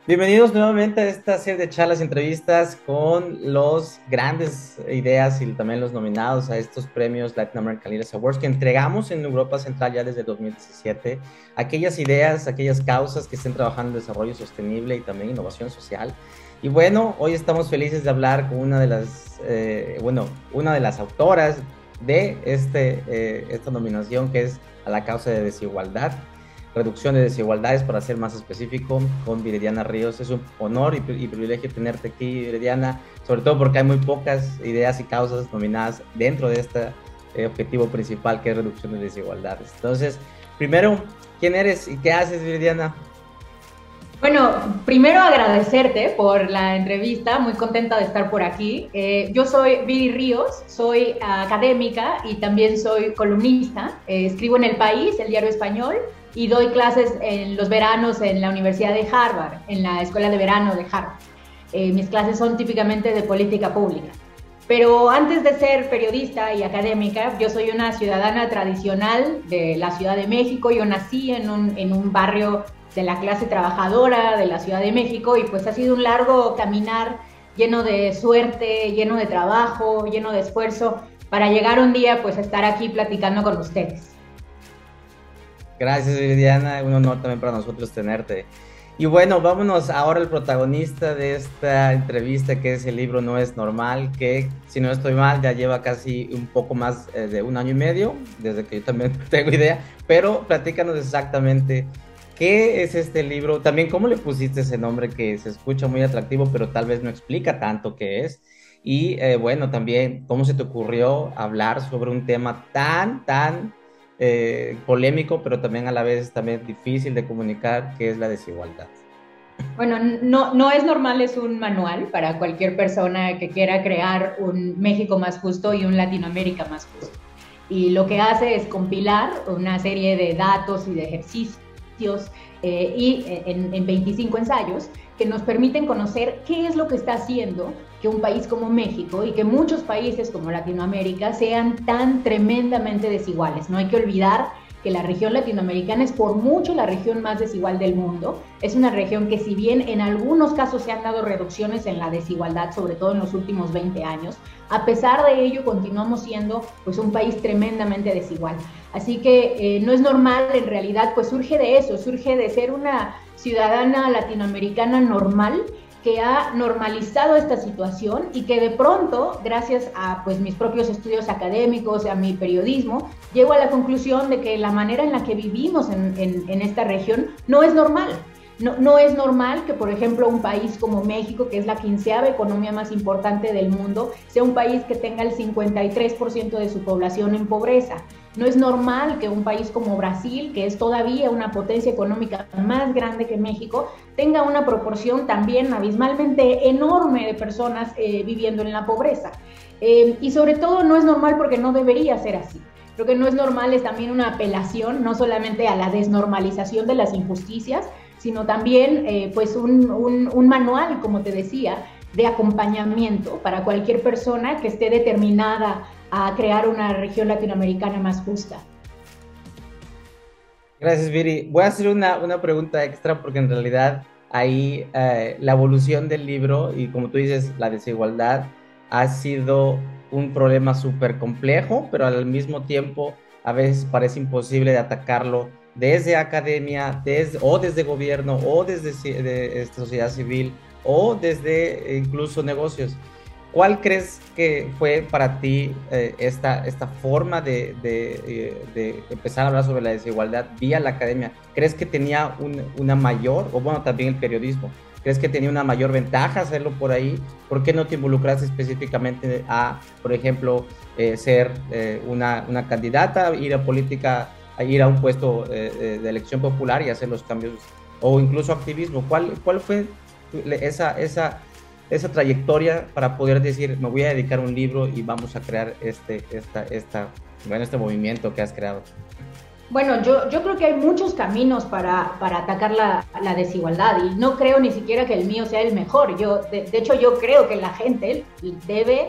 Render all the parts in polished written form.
Bienvenidos nuevamente a esta serie de charlas y entrevistas con los grandes ideas y también los nominados a estos premios Latin American Leaders Awards que entregamos en Europa Central ya desde 2017. Aquellas ideas, aquellas causas que estén trabajando en desarrollo sostenible y también innovación social. Y bueno, hoy estamos felices de hablar con una de las autoras de esta nominación, que es a la causa de desigualdad, reducción de desigualdades, para ser más específico, con Viridiana Ríos. Es un honor y privilegio tenerte aquí, Viridiana, sobre todo porque hay muy pocas ideas y causas nominadas dentro de este objetivo principal, que es reducción de desigualdades. Entonces, primero, ¿quién eres y qué haces, Viridiana? Bueno, primero agradecerte por la entrevista, muy contenta de estar por aquí. Yo soy Viri Ríos, soy académica y también soy columnista. Escribo en El País, el diario español, y doy clases en los veranos en la Universidad de Harvard, en la Escuela de Verano de Harvard. Mis clases son típicamente de política pública. Pero antes de ser periodista y académica, yo soy una ciudadana tradicional de la Ciudad de México. Yo nací en un barrio de la clase trabajadora de la Ciudad de México, y pues ha sido un largo caminar lleno de suerte, lleno de trabajo, lleno de esfuerzo, para llegar un día pues a estar aquí platicando con ustedes. Gracias, Viridiana, un honor también para nosotros tenerte. Y bueno, vámonos ahora al protagonista de esta entrevista, que es el libro No es Normal, que, si no estoy mal, ya lleva casi un poco más de un año y medio, desde que yo también tengo idea, pero platícanos exactamente qué es este libro, también cómo le pusiste ese nombre que se escucha muy atractivo, pero tal vez no explica tanto qué es. Y bueno, también cómo se te ocurrió hablar sobre un tema tan polémico, pero también a la vez también difícil de comunicar, que es la desigualdad. Bueno, no es normal, es un manual para cualquier persona que quiera crear un México más justo y un Latinoamérica más justo. Y lo que hace es compilar una serie de datos y de ejercicios en 25 ensayos que nos permiten conocer qué es lo que está haciendo que un país como México y que muchos países como Latinoamérica sean tan tremendamente desiguales. No hay que olvidar que la región latinoamericana es por mucho la región más desigual del mundo. Es una región que, si bien en algunos casos se han dado reducciones en la desigualdad, sobre todo en los últimos 20 años, a pesar de ello continuamos siendo pues un país tremendamente desigual. Así que no es normal, en realidad pues surge de eso, surge de ser una ciudadana latinoamericana normal que ha normalizado esta situación y que de pronto, gracias a pues mis propios estudios académicos, a mi periodismo, llego a la conclusión de que la manera en la que vivimos en esta región no es normal. No es normal que, por ejemplo, un país como México, que es la 15ª economía más importante del mundo, sea un país que tenga el 53% de su población en pobreza. No es normal que un país como Brasil, que es todavía una potencia económica más grande que México, tenga una proporción también abismalmente enorme de personas viviendo en la pobreza. Y sobre todo no es normal porque no debería ser así. Lo que no es normal es también una apelación no solamente a la desnormalización de las injusticias, sino también pues un manual, como te decía, de acompañamiento para cualquier persona que esté determinada a crear una región latinoamericana más justa. Gracias, Viri. Voy a hacer una pregunta extra, porque en realidad ahí la evolución del libro y, como tú dices, la desigualdad ha sido un problema súper complejo, pero al mismo tiempo a veces parece imposible de atacarlo desde academia, desde gobierno, o desde sociedad civil, o desde incluso negocios. ¿Cuál crees que fue para ti esta forma de empezar a hablar sobre la desigualdad vía la academia? ¿Crees que tenía una mayor, o bueno, también el periodismo, crees que tenía una mayor ventaja hacerlo por ahí? ¿Por qué no te involucraste específicamente a, por ejemplo, ser una candidata, ir a política, a ir a un puesto de elección popular y hacer los cambios, o incluso activismo? ¿Cuál fue esa trayectoria para poder decir, me voy a dedicar a un libro y vamos a crear este movimiento que has creado? Bueno, yo creo que hay muchos caminos para atacar la desigualdad, y no creo ni siquiera que el mío sea el mejor. De hecho, yo creo que la gente debe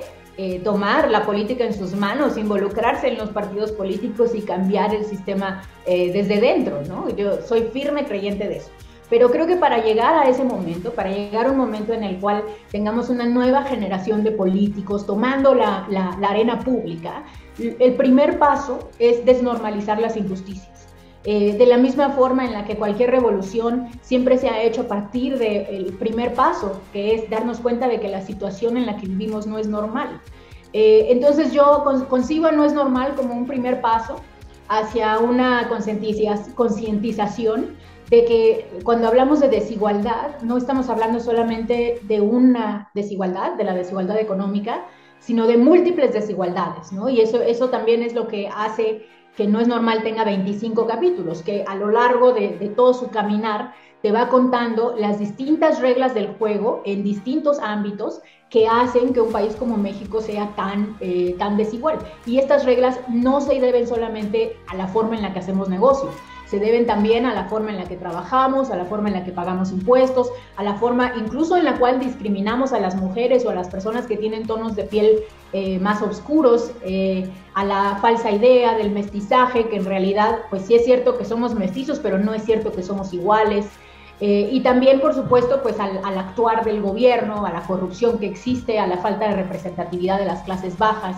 tomar la política en sus manos, involucrarse en los partidos políticos y cambiar el sistema desde dentro, ¿no? Yo soy firme creyente de eso. Pero creo que para llegar a ese momento, para llegar a un momento en el cual tengamos una nueva generación de políticos tomando la arena pública, el primer paso es desnormalizar las injusticias. De la misma forma en la que cualquier revolución siempre se ha hecho a partir del primer paso, que es darnos cuenta de que la situación en la que vivimos no es normal. Entonces yo concibo no es normal como un primer paso hacia una concientización de que cuando hablamos de desigualdad no estamos hablando solamente de una desigualdad, de la desigualdad económica, sino de múltiples desigualdades, ¿no? Y eso también es lo que hace que no es normal tenga 25 capítulos, que a lo largo de todo su caminar te va contando las distintas reglas del juego en distintos ámbitos que hacen que un país como México sea tan desigual. Y estas reglas no se deben solamente a la forma en la que hacemos negocios, se deben también a la forma en la que trabajamos, a la forma en la que pagamos impuestos, a la forma incluso en la cual discriminamos a las mujeres o a las personas que tienen tonos de piel más oscuros, a la falsa idea del mestizaje, que en realidad pues sí es cierto que somos mestizos, pero no es cierto que somos iguales. Y también, por supuesto, pues al actuar del gobierno, a la corrupción que existe, a la falta de representatividad de las clases bajas.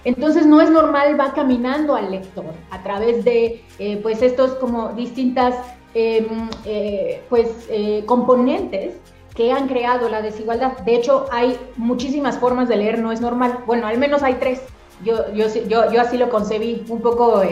Entonces no es normal, va caminando al lector a través de pues estos como distintas componentes que han creado la desigualdad. De hecho, hay muchísimas formas de leer no es normal. Bueno, al menos hay tres. Yo así lo concebí, un poco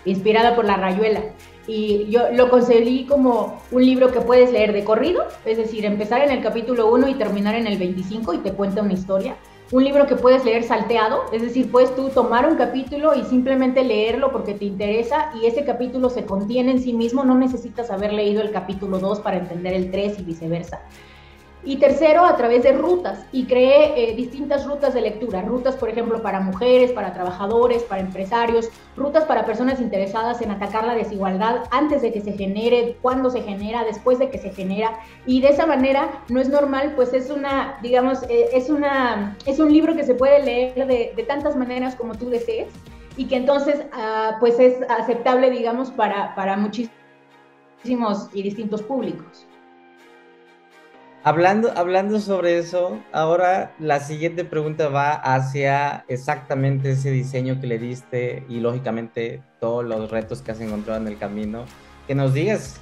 inspirada por La Rayuela. Y yo lo concebí como un libro que puedes leer de corrido, es decir, empezar en el capítulo 1 y terminar en el 25 y te cuenta una historia. Un libro que puedes leer salteado, es decir, puedes tú tomar un capítulo y simplemente leerlo porque te interesa y ese capítulo se contiene en sí mismo, no necesitas haber leído el capítulo 2 para entender el 3 y viceversa. Y tercero, a través de rutas, y creé distintas rutas de lectura, rutas, por ejemplo, para mujeres, para trabajadores, para empresarios, rutas para personas interesadas en atacar la desigualdad antes de que se genere, cuando se genera, después de que se genera, y de esa manera no es normal, pues es una, digamos, es un libro que se puede leer de tantas maneras como tú desees, y que entonces, pues es aceptable, digamos, para muchísimos y distintos públicos. Hablando sobre eso, ahora la siguiente pregunta va hacia exactamente ese diseño que le diste y lógicamente todos los retos que has encontrado en el camino. Que nos digas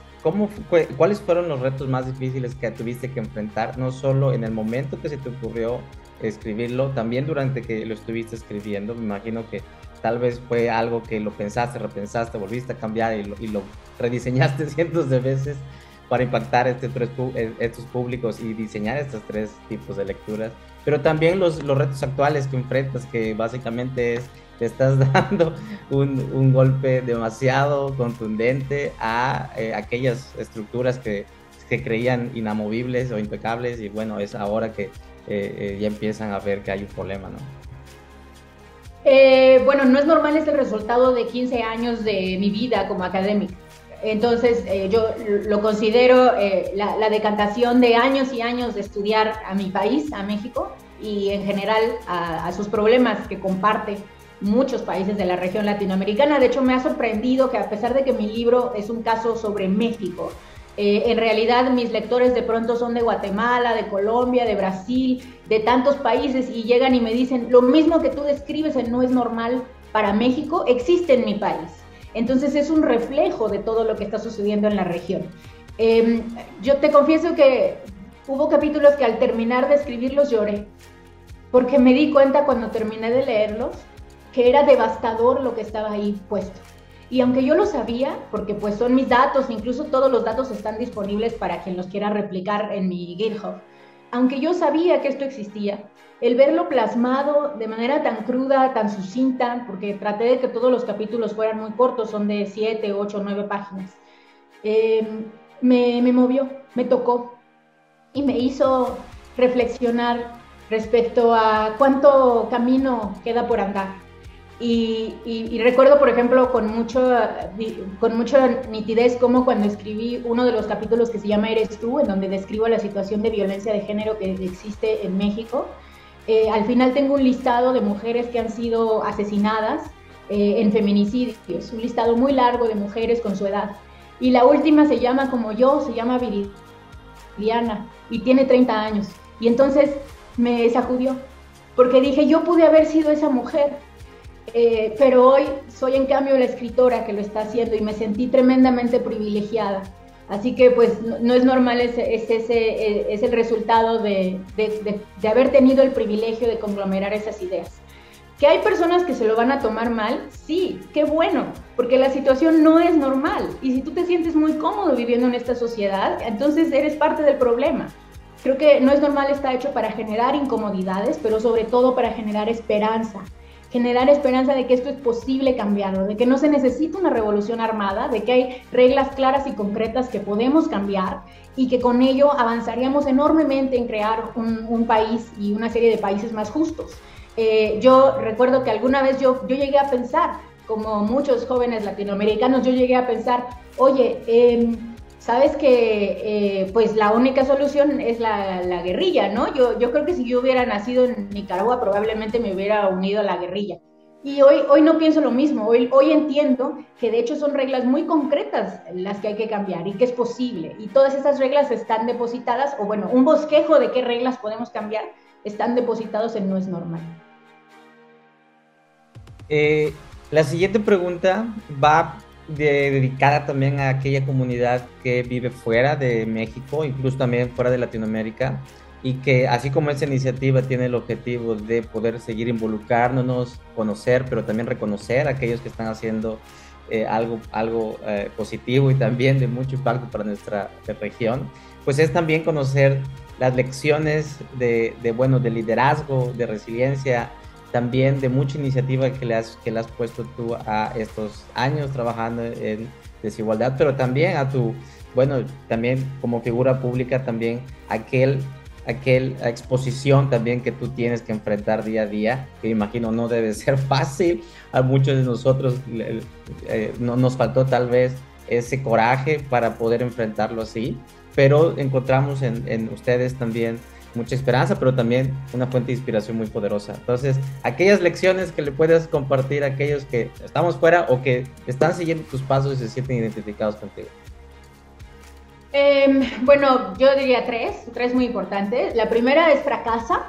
cuáles fueron los retos más difíciles que tuviste que enfrentar, no solo en el momento que se te ocurrió escribirlo, también durante que lo estuviste escribiendo. Me imagino que tal vez fue algo que lo pensaste, repensaste, volviste a cambiar y lo rediseñaste cientos de veces para impactar estos públicos y diseñar estos tres tipos de lecturas, pero también los retos actuales que enfrentas, que básicamente te estás dando un golpe demasiado contundente a aquellas estructuras que creían inamovibles o impecables, y bueno, es ahora que ya empiezan a ver que hay un problema, ¿no? Bueno, no es normal, es el resultado de 15 años de mi vida como académica. Entonces, yo lo considero la decantación de años y años de estudiar a mi país, a México, y en general a sus problemas que comparte muchos países de la región latinoamericana. De hecho, me ha sorprendido que a pesar de que mi libro es un caso sobre México, en realidad mis lectores de pronto son de Guatemala, de Colombia, de Brasil, de tantos países, y llegan y me dicen, lo mismo que tú describes en No es normal para México, existe en mi país. Entonces es un reflejo de todo lo que está sucediendo en la región. Yo te confieso que hubo capítulos que al terminar de escribirlos lloré, porque me di cuenta cuando terminé de leerlos que era devastador lo que estaba ahí puesto. Y aunque yo lo sabía, porque pues son mis datos, incluso todos los datos están disponibles para quien los quiera replicar en mi GitHub, aunque yo sabía que esto existía, el verlo plasmado de manera tan cruda, tan sucinta, porque traté de que todos los capítulos fueran muy cortos, son de 7, 8, 9 páginas, me movió, me tocó y me hizo reflexionar respecto a cuánto camino queda por andar. Y recuerdo, por ejemplo, con mucha nitidez cómo cuando escribí uno de los capítulos que se llama Eres tú, en donde describo la situación de violencia de género que existe en México, al final tengo un listado de mujeres que han sido asesinadas en feminicidios, un listado muy largo de mujeres con su edad. Y la última se llama como yo, se llama Viridiana y tiene 30 años. Y entonces me sacudió, porque dije, yo pude haber sido esa mujer, pero hoy soy en cambio la escritora que lo está haciendo y me sentí tremendamente privilegiada. Así que pues no es normal, es el resultado de haber tenido el privilegio de conglomerar esas ideas. ¿Que hay personas que se lo van a tomar mal? Sí, qué bueno, porque la situación no es normal. Y si tú te sientes muy cómodo viviendo en esta sociedad, entonces eres parte del problema. Creo que no es normal está hecho para generar incomodidades, pero sobre todo para generar esperanza. Generar esperanza de que esto es posible cambiarlo, de que no se necesita una revolución armada, de que hay reglas claras y concretas que podemos cambiar y que con ello avanzaríamos enormemente en crear un país y una serie de países más justos. Yo recuerdo que alguna vez yo llegué a pensar, como muchos jóvenes latinoamericanos, yo llegué a pensar, oye, sabes que pues la única solución es la guerrilla, ¿no? Yo creo que si yo hubiera nacido en Nicaragua probablemente me hubiera unido a la guerrilla. Y hoy no pienso lo mismo, hoy entiendo que de hecho son reglas muy concretas las que hay que cambiar y que es posible. Y todas esas reglas están depositadas, o bueno, un bosquejo de qué reglas podemos cambiar, están depositados en No es normal. La siguiente pregunta va dedicada también a aquella comunidad que vive fuera de México, incluso también fuera de Latinoamérica, y que así como esta iniciativa tiene el objetivo de poder seguir involucrándonos, conocer, pero también reconocer a aquellos que están haciendo algo positivo y también de mucho impacto para nuestra región, pues es también conocer las lecciones bueno, de liderazgo, de resiliencia, también de mucha iniciativa que le has puesto tú a estos años trabajando en desigualdad, pero también bueno, también como figura pública, también aquel exposición también que tú tienes que enfrentar día a día, que imagino no debe ser fácil. A muchos de nosotros no, nos faltó tal vez ese coraje para poder enfrentarlo así, pero encontramos en ustedes también mucha esperanza, pero también una fuente de inspiración muy poderosa. Entonces, aquellas lecciones que le puedes compartir a aquellos que estamos fuera o que están siguiendo tus pasos y se sienten identificados contigo. Bueno, yo diría tres muy importantes. La primera es fracasa,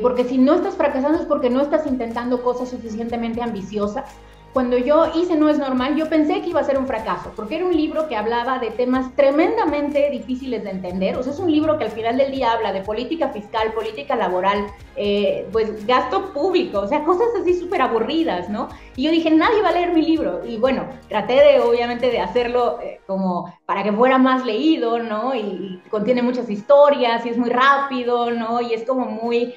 porque si no estás fracasando es porque no estás intentando cosas suficientemente ambiciosas. Cuando yo hice No es normal, yo pensé que iba a ser un fracaso, porque era un libro que hablaba de temas tremendamente difíciles de entender. O sea, es un libro que al final del día habla de política fiscal, política laboral, pues gasto público, o sea, cosas así súper aburridas, ¿no? Y yo dije, nadie va a leer mi libro. Y bueno, traté obviamente, de hacerlo como para que fuera más leído, ¿no? Y contiene muchas historias y es muy rápido, ¿no? Y es como muy,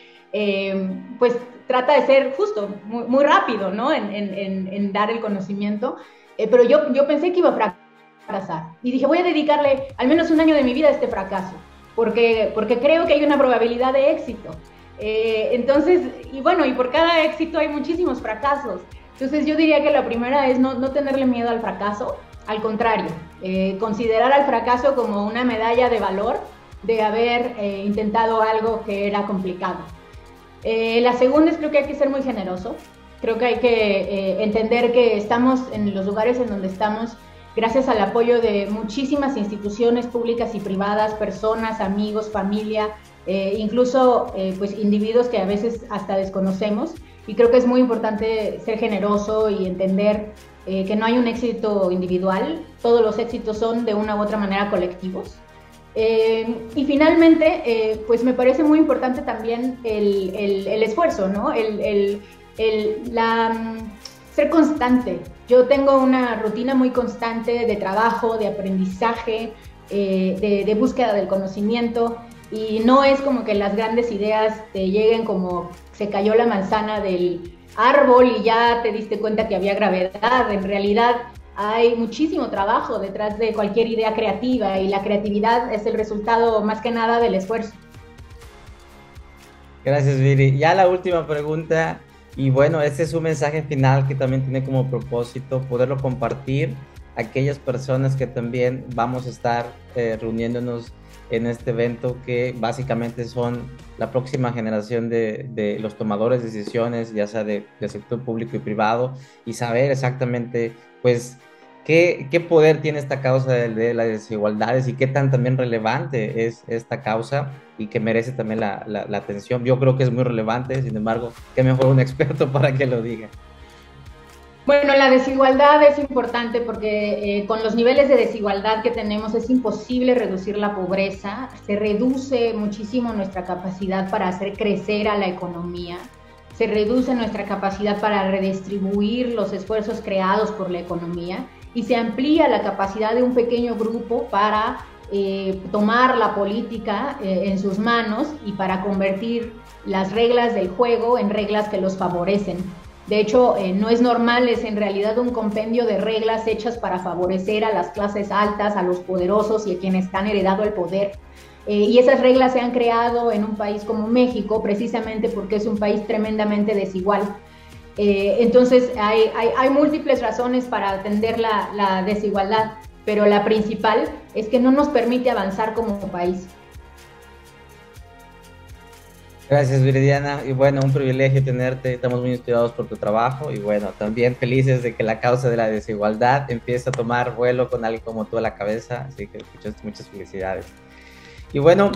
pues trata de ser justo, muy rápido, ¿no? En dar el conocimiento. Pero yo pensé que iba a fracasar. Y dije, voy a dedicarle al menos un año de mi vida a este fracaso, porque creo que hay una probabilidad de éxito. Entonces, y bueno, y por cada éxito hay muchísimos fracasos. Entonces yo diría que la primera es no tenerle miedo al fracaso, al contrario, considerar al fracaso como una medalla de valor de haber intentado algo que era complicado. La segunda es, creo que hay que ser muy generoso, creo que hay que entender que estamos en los lugares en donde estamos gracias al apoyo de muchísimas instituciones públicas y privadas, personas, amigos, familia, incluso pues individuos que a veces hasta desconocemos, y creo que es muy importante ser generoso y entender que no hay un éxito individual, todos los éxitos son de una u otra manera colectivos. Y finalmente, pues me parece muy importante también el esfuerzo, ¿no? Ser constante. Yo tengo una rutina muy constante de trabajo, de aprendizaje, de búsqueda del conocimiento, y no es como que las grandes ideas te lleguen como se cayó la manzana del árbol y ya te diste cuenta que había gravedad. En realidad hay muchísimo trabajo detrás de cualquier idea creativa, y la creatividad es el resultado más que nada del esfuerzo. Gracias, Viri. Ya la última pregunta, y bueno, este es un mensaje final que también tiene como propósito poderlo compartir a aquellas personas que también vamos a estar reuniéndonos en este evento, que básicamente son la próxima generación de los tomadores de decisiones, ya sea del sector público y privado, y saber exactamente, pues, ¿Qué poder tiene esta causa de las desigualdades y qué tan también relevante es esta causa y que merece también la atención? Yo creo que es muy relevante, sin embargo, qué mejor un experto para que lo diga. Bueno, la desigualdad es importante porque con los niveles de desigualdad que tenemos es imposible reducir la pobreza, se reduce muchísimo nuestra capacidad para hacer crecer a la economía, se reduce nuestra capacidad para redistribuir los esfuerzos creados por la economía y se amplía la capacidad de un pequeño grupo para tomar la política en sus manos y para convertir las reglas del juego en reglas que los favorecen. De hecho, no es normal, es en realidad un compendio de reglas hechas para favorecer a las clases altas, a los poderosos y a quienes han heredado el poder. Y esas reglas se han creado en un país como México precisamente porque es un país tremendamente desigual. Entonces, hay múltiples razones para atender la desigualdad, pero la principal es que no nos permite avanzar como país. Gracias, Viridiana. Y bueno, un privilegio tenerte. Estamos muy inspirados por tu trabajo y bueno, también felices de que la causa de la desigualdad empiece a tomar vuelo con alguien como tú a la cabeza. Así que muchas felicidades. Y bueno,